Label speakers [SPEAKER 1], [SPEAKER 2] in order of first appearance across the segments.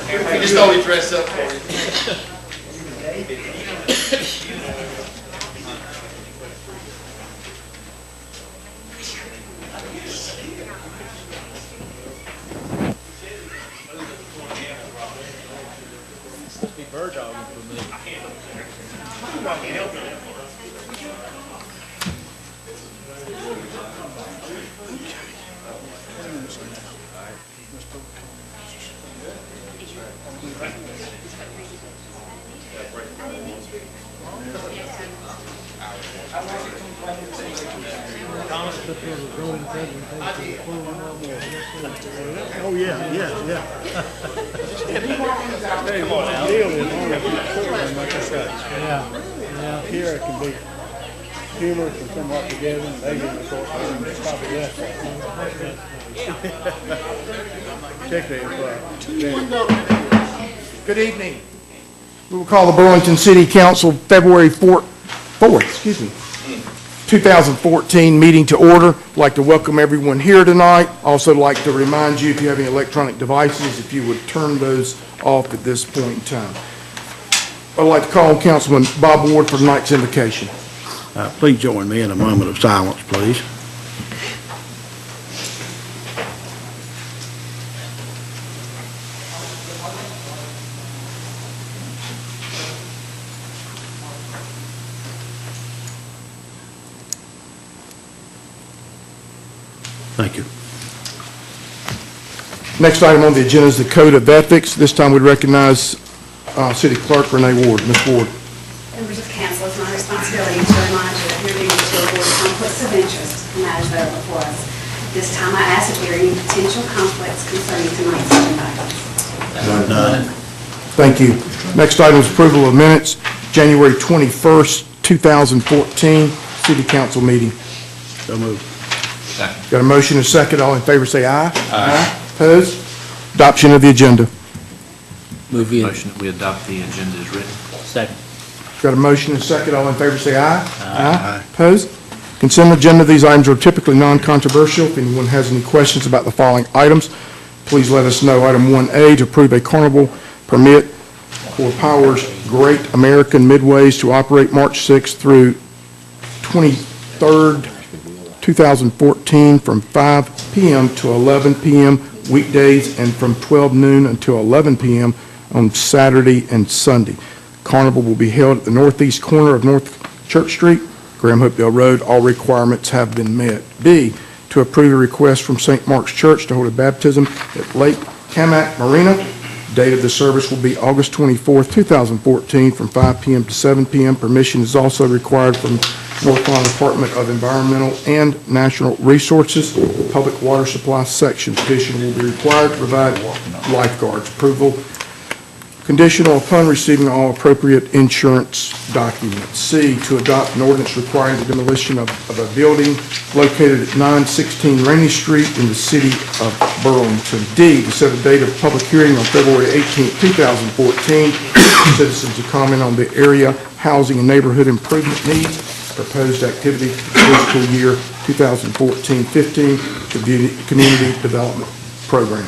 [SPEAKER 1] We just always dress up for you.
[SPEAKER 2] Bird dogging for me.
[SPEAKER 3] Oh yeah.
[SPEAKER 2] Come on now.
[SPEAKER 3] Yeah. Here it can be humorous and somewhat together, and maybe in the short term, it's probably less.
[SPEAKER 1] Good evening. We will call the Burlington City Council February 4th, 2014 meeting to order. I'd like to welcome everyone here tonight. Also like to remind you, if you have any electronic devices, if you would turn those off at this point in time. I'd like to call on Councilman Bob Ward for tonight's invocation.
[SPEAKER 3] Please join me in a moment of silence, please. Thank you.
[SPEAKER 1] Next item on the agenda is the Code of Ethics. This time we recognize City Clerk Renee Ward. Ms. Ward.
[SPEAKER 4] Members of council, it's my responsibility to remind you that your duty is to avoid conflicts of interest in matters that are before us. This time I ask if there are any potential conflicts concerning tonight's agenda items.
[SPEAKER 3] None.
[SPEAKER 1] Thank you. Next item is approval of minutes, January 21st, 2014, City Council meeting.
[SPEAKER 3] So moved.
[SPEAKER 1] Got a motion and a second. All in favor say aye. Aye. Opposed? Adoption of the agenda.
[SPEAKER 5] Motion that we adopt the agenda as written.
[SPEAKER 2] Second.
[SPEAKER 1] Got a motion and a second. All in favor say aye.
[SPEAKER 3] Aye.
[SPEAKER 1] Opposed? Consent agenda. These items are typically non-controversial. If anyone has any questions about the following items, please let us know. Item 1A, to approve a carnival permit for Powers Great American Midways to operate March 6th through 23rd, 2014 from 5 p.m. to 11 p.m. weekdays and from 12 noon until 11 p.m. on Saturday and Sunday. Carnival will be held at the northeast corner of North Church Street, Graham Hopedale Road. All requirements have been met. B, to approve a request from St. Mark's Church to hold a baptism at Lake Camac Marina. Date of the service will be August 24th, 2014 from 5 p.m. to 7 p.m. Permission is also required from North Carolina Department of Environmental and Natural Resources, Public Water Supply Section. Petition will be required to provide lifeguards. Approval conditional upon receiving all appropriate insurance documents. C, to adopt an ordinance requiring the demolition of a building located at 916 Rainey Street in the city of Burlington. D, to set a date of public hearing on February 18, 2014. Citizens to comment on the area housing and neighborhood improvement needs, proposed activity fiscal year 2014-15 community development program.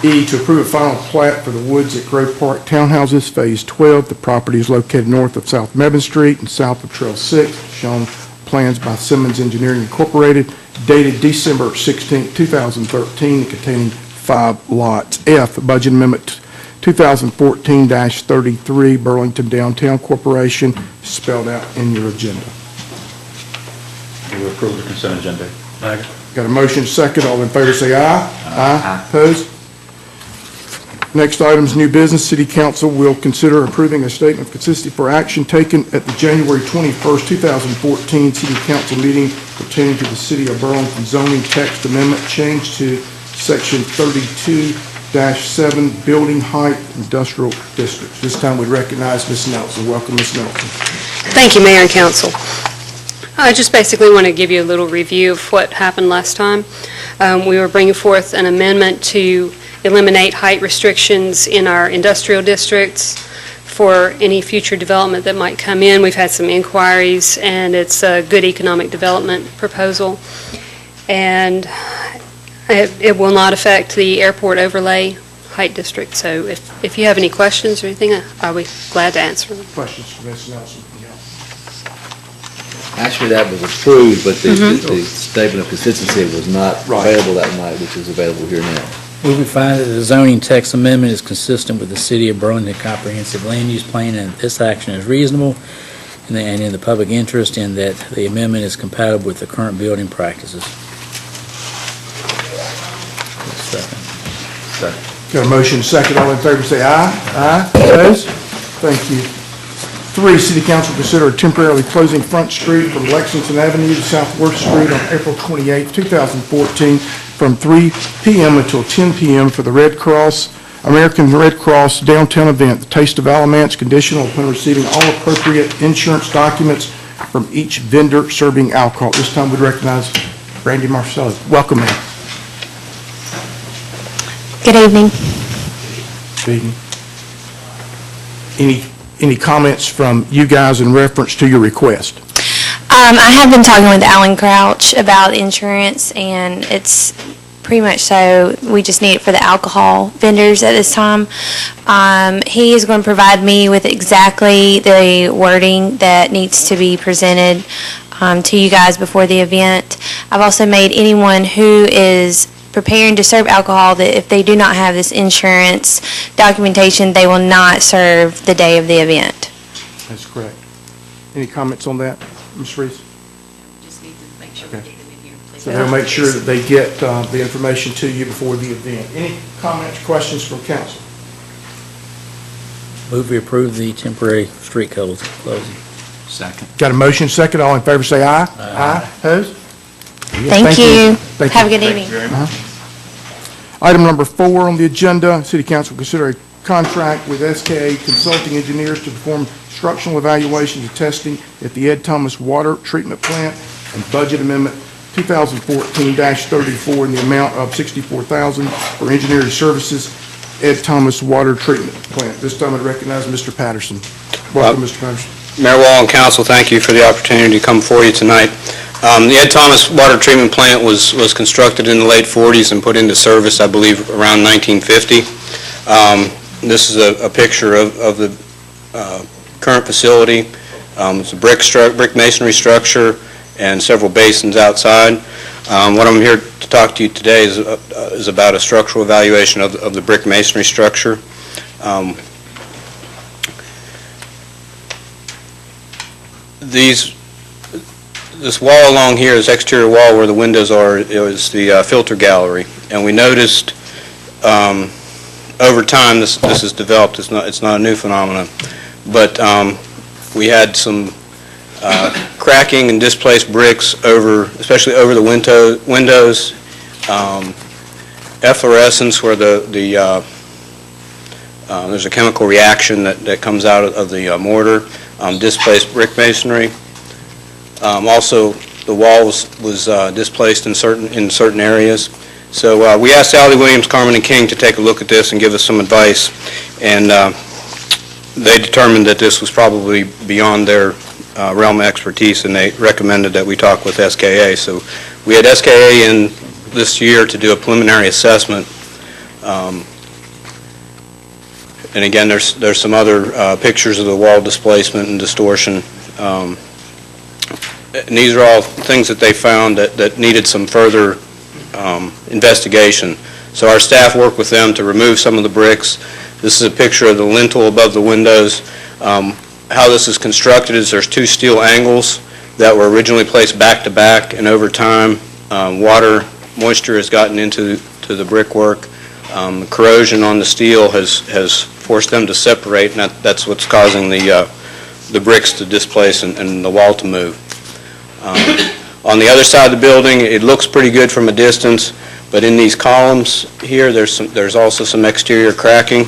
[SPEAKER 1] E, to approve a final plat for the Woods at Grove Park Townhouses, Phase 12. The property is located north of South Mebane Street and south of Trail 6, shown plans by Simmons Engineering Incorporated, dated December 16, 2013, and containing 5 lots. F, Budget Amendment 2014-33, Burlington Downtown Corporation, spelled out in your agenda.
[SPEAKER 5] We approve the consent agenda.
[SPEAKER 1] Got a motion second. All in favor say aye. Aye. Opposed? Next item is new business. City Council will consider approving a statement of consistency for action taken at the January 21st, 2014 City Council meeting pertaining to the City of Burlington zoning text amendment change to Section 32-7 Building Height Industrial Districts. This time we recognize Ms. Nelson. Welcome, Ms. Nelson.
[SPEAKER 6] Thank you, Mayor and Council. I just basically want to give you a little review of what happened last time. We were bringing forth an amendment to eliminate height restrictions in our industrial districts for any future development that might come in. We've had some inquiries, and it's a good economic development proposal. And it will not affect the airport overlay Height District. So if you have any questions or anything, I'll be glad to answer them.
[SPEAKER 1] Questions for Ms. Nelson? Yeah.
[SPEAKER 7] Actually, that was approved, but the statement of consistency was not
[SPEAKER 1] Right.
[SPEAKER 7] available that night, which is available here now.
[SPEAKER 8] Move we find that the zoning text amendment is consistent with the City of Burlington Comprehensive Land Use Plan, and this action is reasonable and in the public interest, and that the amendment is compatible with the current building practices. Second.
[SPEAKER 1] Got a motion second, all in favor say aye. Aye. Opposed? Thank you. 3, City Council consider temporarily closing Front Street from Lexington Avenue to South Worth Street on April 28, 2014, from 3 p.m. until 10 p.m. for the American Red Cross downtown event, the Taste of Alamance, conditional upon receiving all appropriate insurance documents from each vendor serving alcohol. This time we'd recognize Brandy Marcello. Welcome, ma'am.
[SPEAKER 9] Good evening.
[SPEAKER 1] Good evening. Any comments from you guys in reference to your request?
[SPEAKER 9] I have been talking with Alan Crouch about insurance, and it's pretty much so we just need it for the alcohol vendors at this time. He is going to provide me with exactly the wording that needs to be presented to you guys before the event. I've also made anyone who is preparing to serve alcohol that if they do not have this insurance documentation, they will not serve the day of the event.
[SPEAKER 1] That's correct. Any comments on that, Ms. Reese?
[SPEAKER 10] Just need to make sure
[SPEAKER 1] Okay.
[SPEAKER 10] we get them in here. please.
[SPEAKER 1] So they'll make sure that they get the information to you before the event. Any comments, questions from council?
[SPEAKER 8] Move we approve the temporary street closing.
[SPEAKER 5] Second.
[SPEAKER 1] Got a motion second, all in favor say aye. Aye. Opposed?
[SPEAKER 9] Thank you.
[SPEAKER 1] Thank
[SPEAKER 9] Have a
[SPEAKER 1] you.
[SPEAKER 9] good evening.
[SPEAKER 1] Item number 4 on the agenda, City Council consider a contract with SKA Consulting Engineers to perform structural evaluations and testing at the Ed Thomas Water Treatment Plant and Budget Amendment 2014-34 in the amount of $64,000 for engineering services, Ed Thomas Water Treatment Plant. This time I'd recognize Mr. Patterson. Welcome, Mr. Patterson.
[SPEAKER 11] Mayor Wall and council, thank you for the opportunity to come before you tonight. The Ed Thomas Water Treatment Plant was constructed in the late 40s and put into service, I believe, around 1950. This is a picture of the current facility. It's a brick masonry structure and several basins outside. What I'm here to talk to you today is about a structural evaluation of the brick masonry structure. This wall along here, this exterior wall where the windows are, is the filter gallery, and we noticed over time this has developed. It's not a new phenomenon, but we had some cracking and displaced bricks especially over the windows, efflorescence where there's a chemical reaction that comes out of the mortar, displaced brick masonry. Also, the wall was displaced in certain areas. So we asked Allie Williams, Carmen and King to take a look at this and give us some advice, and they determined that this was probably beyond their realm of expertise, and they recommended that we talk with SKA. So we had SKA in this year to do a preliminary assessment. And again, there's some other pictures of the wall displacement and distortion. And these are all things that they found that needed some further investigation. So our staff worked with them to remove some of the bricks. This is a picture of the lintel above the windows. How this is constructed is there's 2 steel angles that were originally placed back to back, and over time moisture has gotten into the brickwork. Corrosion on the steel has forced them to separate, and that's what's causing the bricks to displace and the wall to move. On the other side of the building, it looks pretty good from a distance, but in these columns here, there's also some exterior cracking.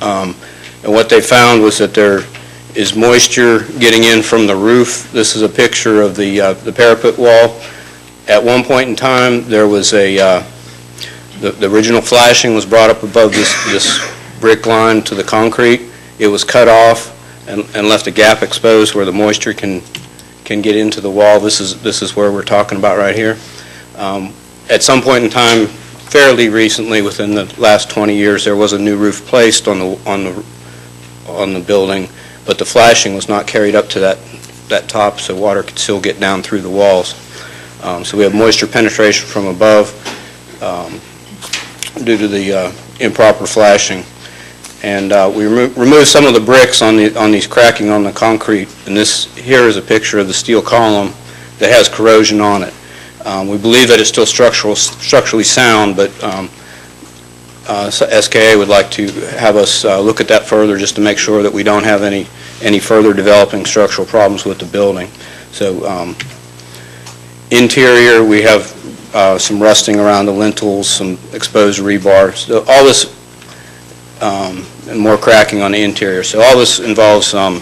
[SPEAKER 11] And what they found was that there is moisture getting in from the roof. This is a picture of the parapet wall. At one point in time, there was the original flashing was brought up above this brick line to the concrete. It was cut off and left a gap exposed where the moisture can get into the wall. This is where we're talking about right here. At some point in time, fairly recently, within the last 20 years, there was a new roof placed on the building, but the flashing was not carried up to that top, so water could still get down through the walls. So we have moisture penetration from above due to the improper flashing. And we removed some of the bricks on these cracking on the concrete, and this here is a picture of the steel column that has corrosion on it. We believe that it's still structurally sound, but SKA would like to have us look at that further just to make sure that we don't have any further developing structural problems with the building. So interior, we have some rusting around the lintels, some exposed rebar. So all this and more cracking on the interior. So all this involves some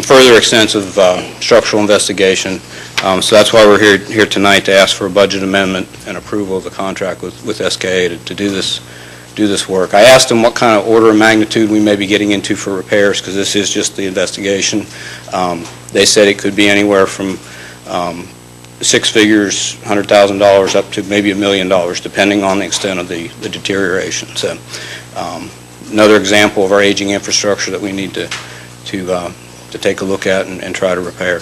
[SPEAKER 11] further extensive structural investigation. So that's why we're here tonight, to ask for a budget amendment and approval of the contract with SKA to do this work. I asked them what kind of order of magnitude we may be getting into for repairs, because this is just the investigation. They said it could be anywhere from six figures, $100,000, up to maybe $1 million, depending on the extent of the deterioration. So another example of our aging infrastructure that we need to take a look at and try to repair.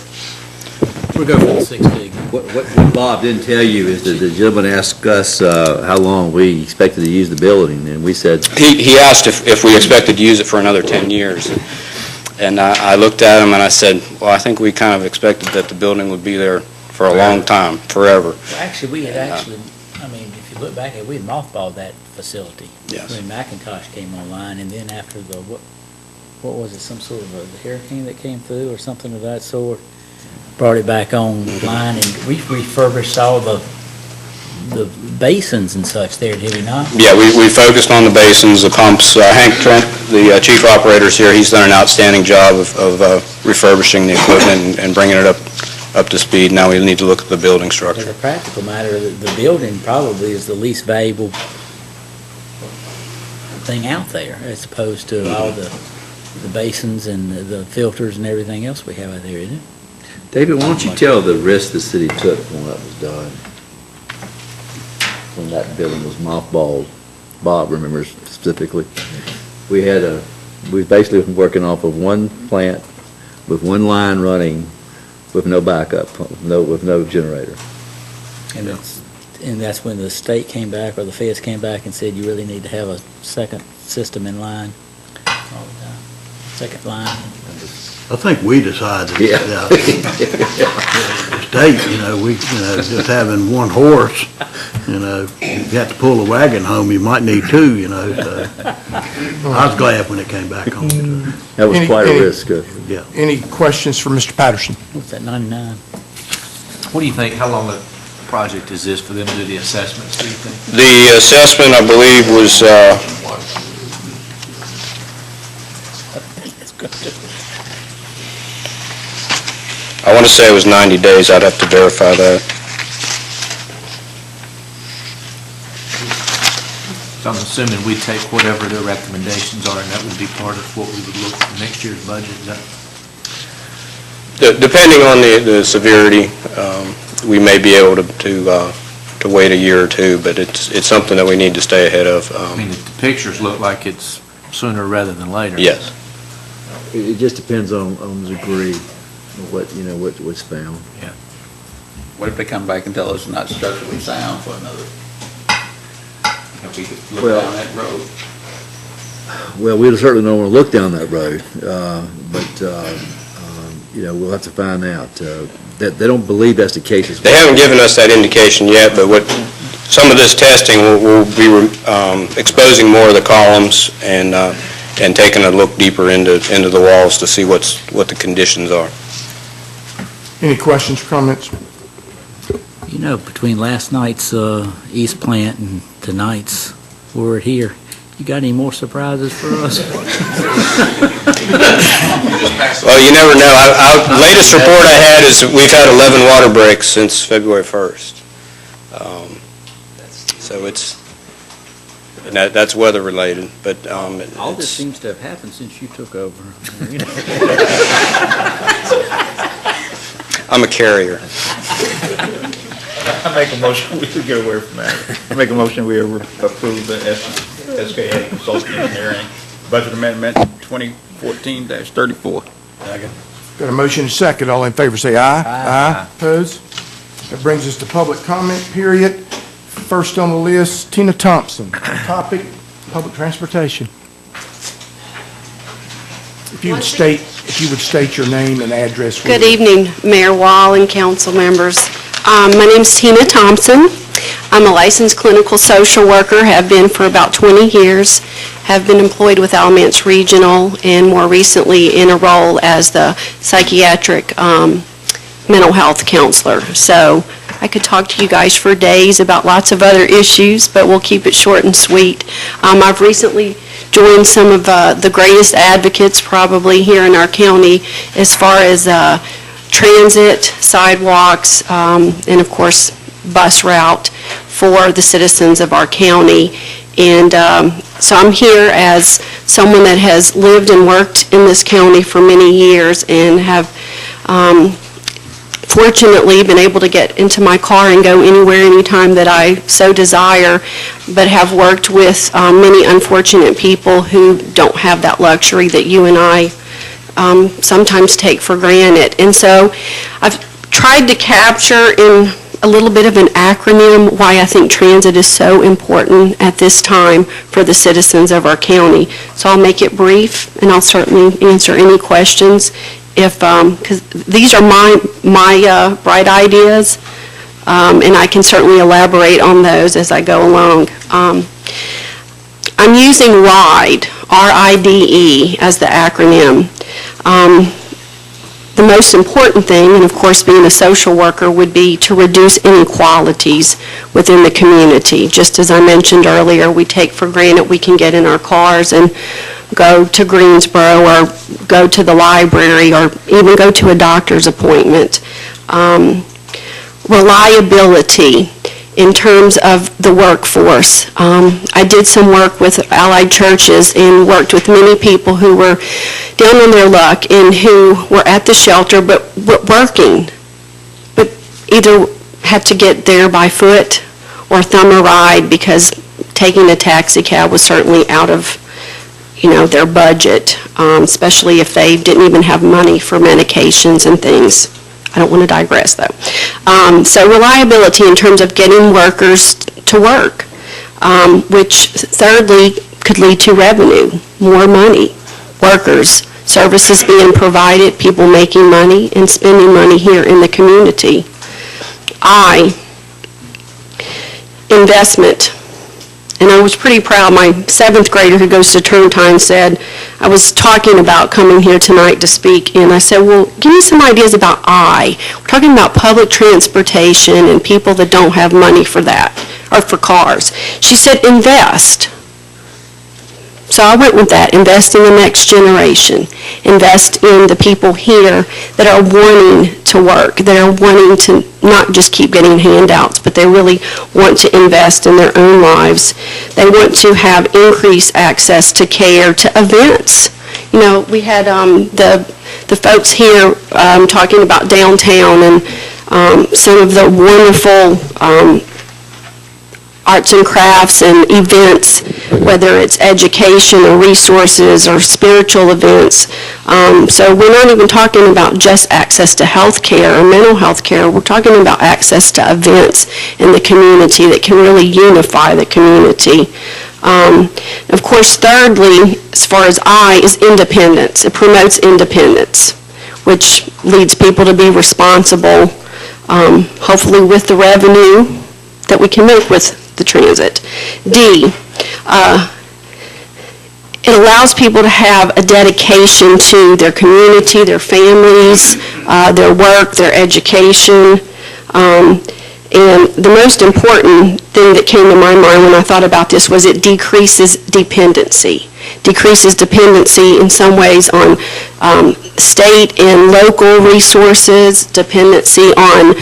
[SPEAKER 8] We'll go for the 6 big.
[SPEAKER 7] What Bob didn't tell you is that the gentleman asked us how long we expected to use the building, and we said...
[SPEAKER 11] He asked if we expected to use it for another 10 years. And I looked at him and I said, well, I think we kind of expected that the building would be there for a long time, forever.
[SPEAKER 8] Well, actually, we had I mean, if you look back at it, we had mothballed that facility.
[SPEAKER 11] Yes.
[SPEAKER 8] When Macintosh came online, and then after what was it, some sort of a hurricane that came through or something of that sort, brought it back online, and we refurbished all the basins and such there, did we not?
[SPEAKER 11] Yeah, we focused on the basins, the pumps. Hank Trent, the chief operator, is here. He's done an outstanding job of refurbishing the equipment and bringing it up to speed. Now we need to look at the building structure.
[SPEAKER 8] As a practical matter, the building probably is the least valuable thing out there, as opposed to all the basins and the filters and everything else we have out there, isn't it?
[SPEAKER 7] David, why don't you tell the risk the city took when that was done? When that building was mothballed. Bob remembers specifically. We basically been working off of one plant with one line running with no backup, with no generator.
[SPEAKER 8] And that's when the state came back, or the feds came back and said you really need to have a second system in line all the time. Second line.
[SPEAKER 3] I think we decided,
[SPEAKER 7] Yeah.
[SPEAKER 3] the state, just having one horse, if you have to pull a wagon home, you might need two, so. I was glad when it came back home.
[SPEAKER 7] That was quite a
[SPEAKER 1] Any-
[SPEAKER 7] risk.
[SPEAKER 3] Yeah.
[SPEAKER 1] Any questions for Mr. Patterson?
[SPEAKER 8] What's that, 99?
[SPEAKER 5] What do you think, how long a project is this for them to do the assessments, do you think?
[SPEAKER 11] The assessment, I believe, was, I want to say it was 90 days. I'd have to verify that.
[SPEAKER 5] So I'm assuming we take whatever their recommendations are, and that would be part of what we would look for next year's budget, is that?
[SPEAKER 11] Depending on the severity, we may be able to wait a year or two, but it's something that we need to stay ahead of.
[SPEAKER 5] I mean, the pictures look like it's sooner rather than later.
[SPEAKER 11] Yes.
[SPEAKER 7] It just depends on the degree of what's found.
[SPEAKER 12] What if they come back and tell us it's not structurally sound for another? If we could look
[SPEAKER 7] Well-
[SPEAKER 12] down that road.
[SPEAKER 7] Well, we certainly don't want to look down that road, but we'll have to find out. That they don't believe that's the case.
[SPEAKER 11] They haven't given us that indication yet, but some of this testing will be exposing more of the columns and taking a look deeper into the walls to see what the conditions are.
[SPEAKER 1] Any questions, comments?
[SPEAKER 8] Between last night's East Plant and tonight's We're Here, you got any more surprises for us?
[SPEAKER 11] Well, you never know. Latest report I had is we've had 11 water breaks since February 1st. So that's weather related, but
[SPEAKER 8] All this seems to have happened since you took over.
[SPEAKER 11] I'm a carrier.
[SPEAKER 12] I make a motion, we get away from that. I make a motion, we approve the SKA Consulting Engineering Budget Amendment 2014-34.
[SPEAKER 1] Got a motion and a second. All in favor say aye. Aye. Opposed? That brings us to public comment period. First on the list, Tina Thompson. Topic, public transportation. If you would state your name and address.
[SPEAKER 13] Good evening, Mayor Wall and council members. My name's Tina Thompson. I'm a licensed clinical social worker, have been for about 20 years, have been employed with Alamance Regional, and more recently in a role as the psychiatric mental health counselor. So I could talk to you guys for days about lots of other issues, but we'll keep it short and sweet. I've recently joined some of the greatest advocates probably here in our county as far as transit, sidewalks, and of course bus route for the citizens of our county. And so I'm here as someone that has lived and worked in this county for many years and have fortunately been able to get into my car and go anywhere, anytime that I so desire, but have worked with many unfortunate people who don't have that luxury that you and I sometimes take for granted. And so I've tried to capture in a little bit of an acronym why I think transit is so important at this time for the citizens of our county. So I'll make it brief, and I'll certainly answer any questions if, because these are my bright ideas, and I can certainly elaborate on those as I go along. I'm using RIDE, R-I-D-E, as the acronym. The most important thing, and of course being a social worker, would be to reduce inequalities within the community. Just as I mentioned earlier, we take for granted we can get in our cars and go to Greensboro or go to the library or even go to a doctor's appointment. Reliability in terms of the workforce. I did some work with allied churches and worked with many people who were down on their luck and who were at the shelter but working, but either had to get there by foot or thumb a ride because taking a taxi cab was certainly out of their budget, especially if they didn't even have money for medications and things. I don't want to digress, though. So reliability in terms of getting workers to work, which thirdly could lead to revenue, more money, workers, services being provided, people making money and spending money here in the community. Investment. And I was pretty proud. My 7th grader who goes to term time said, I was talking about coming here tonight to speak, and I said, well, give me some ideas about We're talking about public transportation and people that don't have money for that, or for cars. She said, invest. So I went with that, invest in the next generation, invest in the people here that are wanting to work, that are wanting to not just keep getting handouts, but they really want to invest in their own lives. They want to have increased access to care, to events. We had the folks here talking about downtown and some of the wonderful arts and crafts and events, whether it's education or resources or spiritual events. So we're not even talking about just access to health care or mental health care. We're talking about access to events in the community that can really unify the community. Of course, thirdly, as far as is independence. It promotes independence, which leads people to be responsible, hopefully with the revenue that we can make with the transit. D, it allows people to have a dedication to their community, their families, their work, their education. And the most important thing that came to my mind when I thought about this was it decreases dependency. Decreases dependency in some ways on state and local resources, dependency on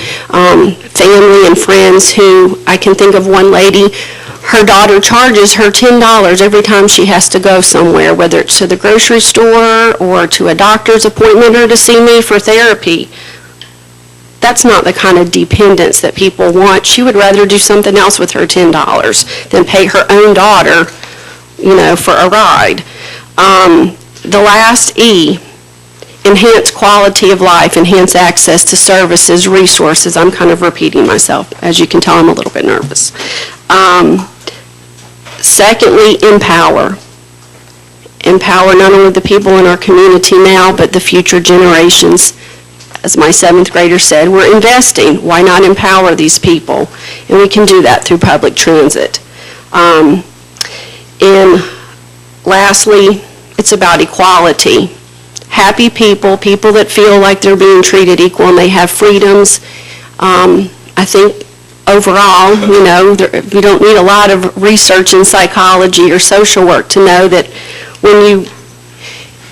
[SPEAKER 13] family and friends who, I can think of one lady, her daughter charges her $10 every time she has to go somewhere, whether it's to the grocery store or to a doctor's appointment or to see me for therapy. that's not the kind of dependence that people want. She would rather do something else with her $10 than pay her own daughter, for a ride. The last E, enhance quality of life, enhance access to services, resources. I'm kind of repeating myself. As you can tell, I'm a little bit nervous. Secondly, empower. Empower not only the people in our community now, but the future generations. As my 7th grader said, we're investing. Why not empower these people? And we can do that through public transit. And lastly, it's about equality. Happy people, people that feel like they're being treated equal and they have freedoms. I think overall, you don't need a lot of research in psychology or social work to know that when you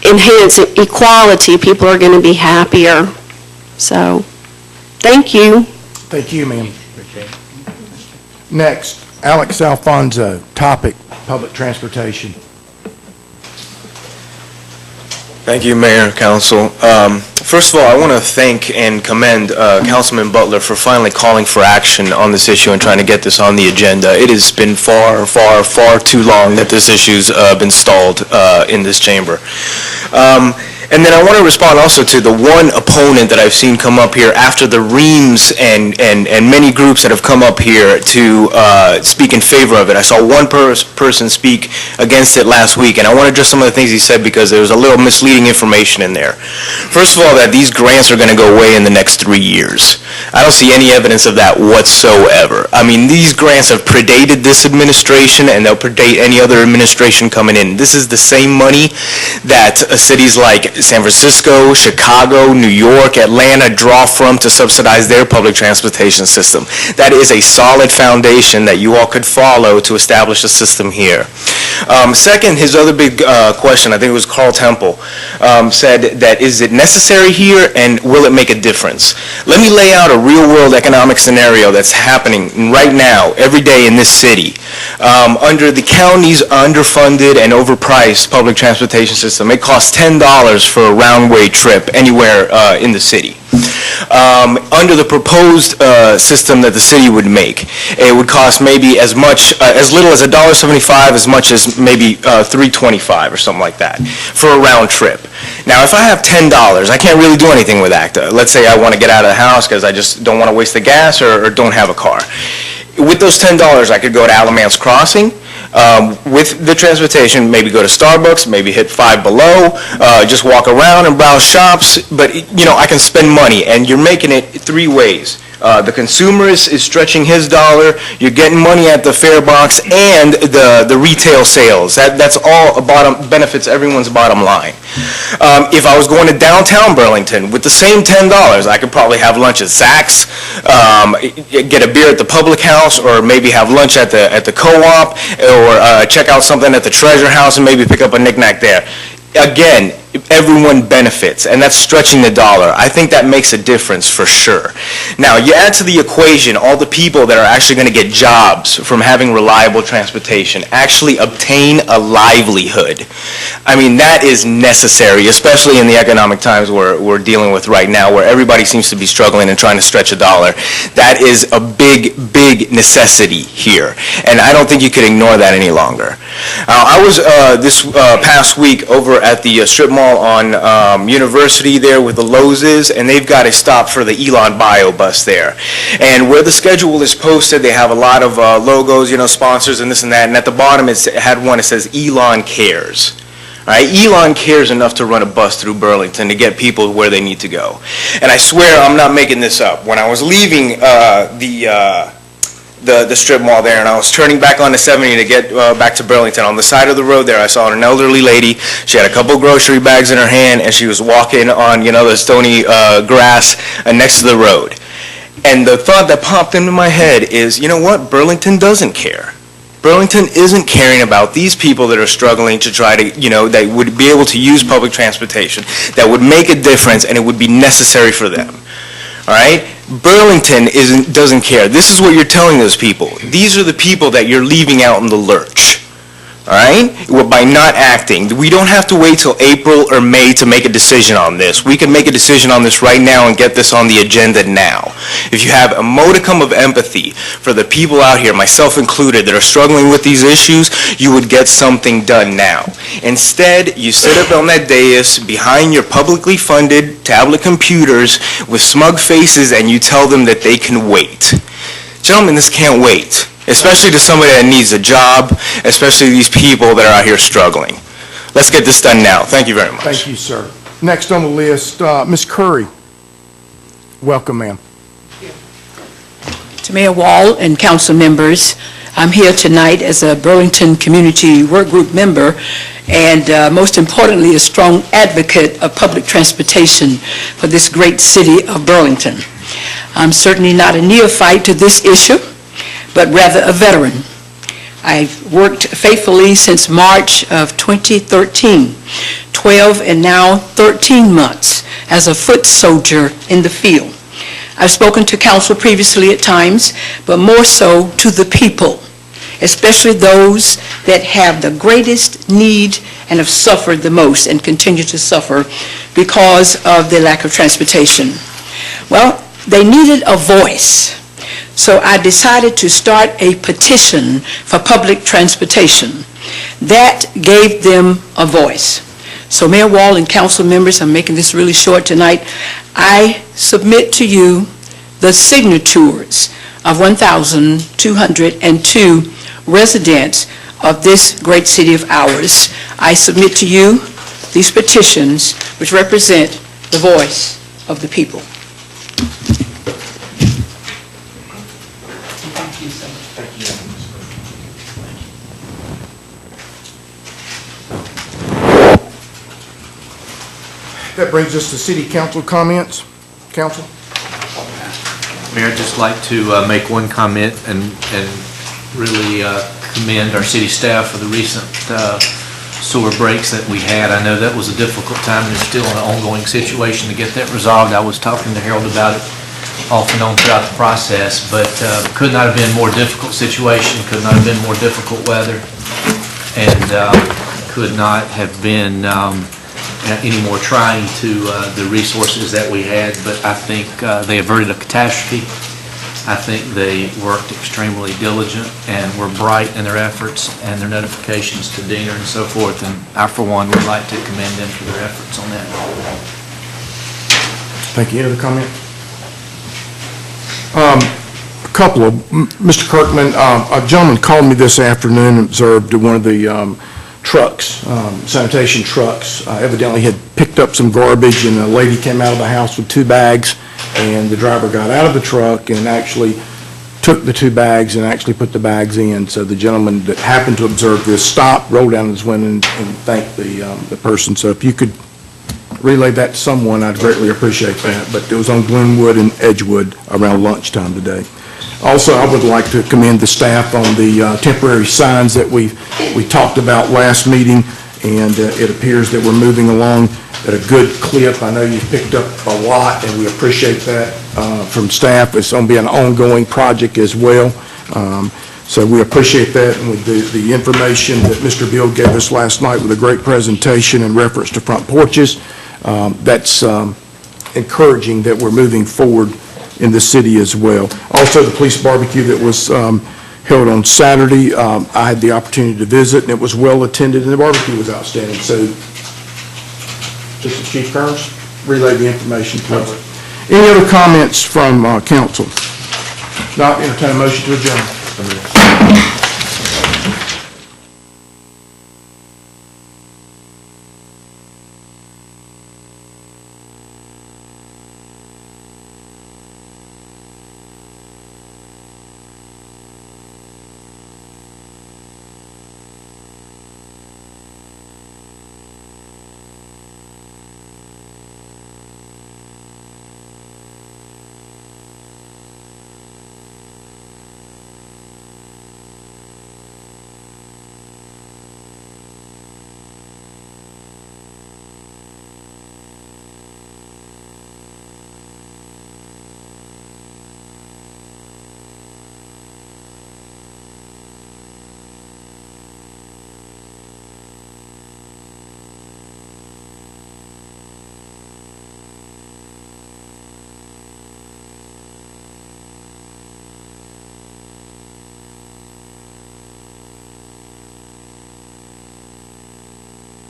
[SPEAKER 13] enhance equality, people are going to be happier. So, thank you.
[SPEAKER 1] Thank you, ma'am. Next, Alex Alfonso, topic, public transportation.
[SPEAKER 14] Thank you, Mayor, Council. First of all, I want to thank and commend Councilman Butler for finally calling for action on this issue and trying to get this on the agenda. It has been far, far, far too long that this issue's been stalled in this chamber. And then I want to respond also to the one opponent that I've seen come up here after the reams and many groups that have come up here to speak in favor of it. I saw one person speak against it last week, and I want to address some of the things he said because there was a little misleading information in there. First of all, that these grants are going to go away in the next 3 years. I don't see any evidence of that whatsoever. I mean, these grants have predated this administration, and they'll predate any other administration coming in. This is the same money that cities like San Francisco, Chicago, New York, Atlanta draw from to subsidize their public transportation system. That is a solid foundation that you all could follow to establish a system here. Second, his other big question, I think it was Carl Temple, said that is it necessary here and will it make a difference? Let me lay out a real-world economic scenario that's happening right now, every day in this city. Under the county's underfunded and overpriced public transportation system, it costs $10 for a round-way trip anywhere in the city. Under the proposed system that the city would make, it would cost maybe as little as $1.75, as much as maybe $3.25 or something like that for a round trip. Now, if I have $10, I can't really do anything with ACTA. Let's say I want to get out of the house because I just don't want to waste the gas or don't have a car. With those $10, I could go to Alamance Crossing. With the transportation, maybe go to Starbucks, maybe hit Five Below, just walk around and browse shops, but I can spend money, and you're making it 3 ways. The consumer is stretching his dollar, you're getting money at the fare box, and the retail sales. That's all benefits everyone's bottom line. If I was going to downtown Burlington with the same $10, I could probably have lunch at Saks, get a beer at the Public House, or maybe have lunch at the Co-op, or check out something at the Treasure House and maybe pick up a knick-knack there. Again, everyone benefits, and that's stretching the dollar. I think that makes a difference for sure. Now, you add to the equation all the people that are actually going to get jobs from having reliable transportation, actually obtain a livelihood. I mean, that is necessary, especially in the economic times we're dealing with right now, where everybody seems to be struggling and trying to stretch a dollar. That is a big, big necessity here, and I don't think you could ignore that any longer. I was this past week over at the strip mall on University there with the Lowe's, and they've got a stop for the Elon Bio bus there. And where the schedule is posted, they have a lot of logos, sponsors and this and that, and at the bottom it had one that says Elon Cares. All right, Elon cares enough to run a bus through Burlington to get people where they need to go. And I swear I'm not making this up. When I was leaving the strip mall there, and I was turning back onto 70 to get back to Burlington. On the side of the road there, I saw an elderly lady. She had a couple grocery bags in her hand, and she was walking on, the stony grass next to the road. And the thought that popped into my head is, you know what? Burlington doesn't care. Burlington isn't caring about these people that are struggling to try to, that would be able to use public transportation, that would make a difference, and it would be necessary for them. All right? Burlington doesn't care. This is what you're telling those people. These are the people that you're leaving out in the lurch. all right? By not acting. We don't have to wait till April or May to make a decision on this. We can make a decision on this right now and get this on the agenda now. If you have a modicum of empathy for the people out here, myself included, that are struggling with these issues, you would get something done now. Instead, you sit up on that dais behind your publicly funded tablet computers with smug faces and you tell them that they can wait. Gentlemen, this can't wait. Especially to somebody that needs a job, especially these people that are out here struggling. Let's get this done now. Thank you very much.
[SPEAKER 1] Thank you, sir. Next on the list, Ms. Curry. Welcome, ma'am.
[SPEAKER 15] To Mayor Wall and council members, I'm here tonight as a Burlington Community Work Group member and most importantly, a strong advocate of public transportation for this great city of Burlington. I'm certainly not a neophyte to this issue, but rather a veteran. I've worked faithfully since March of 2013, 12 and now 13 months as a foot soldier in the field. I've spoken to council previously at times, but more so to the people, especially those that have the greatest need and have suffered the most and continue to suffer because of the lack of transportation. Well, they needed a voice. So I decided to start a petition for public transportation. That gave them a voice. So Mayor Wall and council members, I'm making this really short tonight, I submit to you the signatures of 1,202 residents of this great city of ours. I submit to you these petitions which represent the voice of the people.
[SPEAKER 1] That brings us to city council comments. Council?
[SPEAKER 5] Mayor, I'd just like to make one comment and really commend our city staff for the recent sewer breaks that we had. I know that was a difficult time and it's still an ongoing situation to get that resolved. I was talking to Harold about it off and on throughout the process, but could not have been more difficult situation, could not have been more difficult weather, and could not have been any more trying to the resources that we had, but I think they averted a catastrophe. I think they worked extremely diligent and were bright in their efforts and their notifications to Diener and so forth, and I, for one, would like to commend them for their efforts on that.
[SPEAKER 1] Thank you. Any other comment? A couple of, Mr. Kirkman, a gentleman called me this afternoon and observed one of the trucks, sanitation trucks, evidently had picked up some garbage, and a lady came out of the house with 2 bags, and the driver got out of the truck and actually took the 2 bags and actually put the bags in. So the gentleman that happened to observe this stopped, rolled down his window, and thanked the person. So if you could relay that to someone, I'd greatly appreciate that. But it was on Glenwood and Edgewood around lunchtime today. Also, I would like to commend the staff on the temporary signs that we talked about last meeting, and it appears that we're moving along at a good clip. I know you've picked up a lot, and we appreciate that from staff. It's going to be an ongoing project as well. So we appreciate that, and with the information that Mr. Beal gave us last night with a great presentation in reference to front porches, that's encouraging that we're moving forward in the city as well. Also, the police barbecue that was held on Saturday, I had the opportunity to visit, and it was well attended, and the barbecue was outstanding. So, Chief Kearns, relay the information, please. Any other comments from council? Not entertain a motion to adjourn.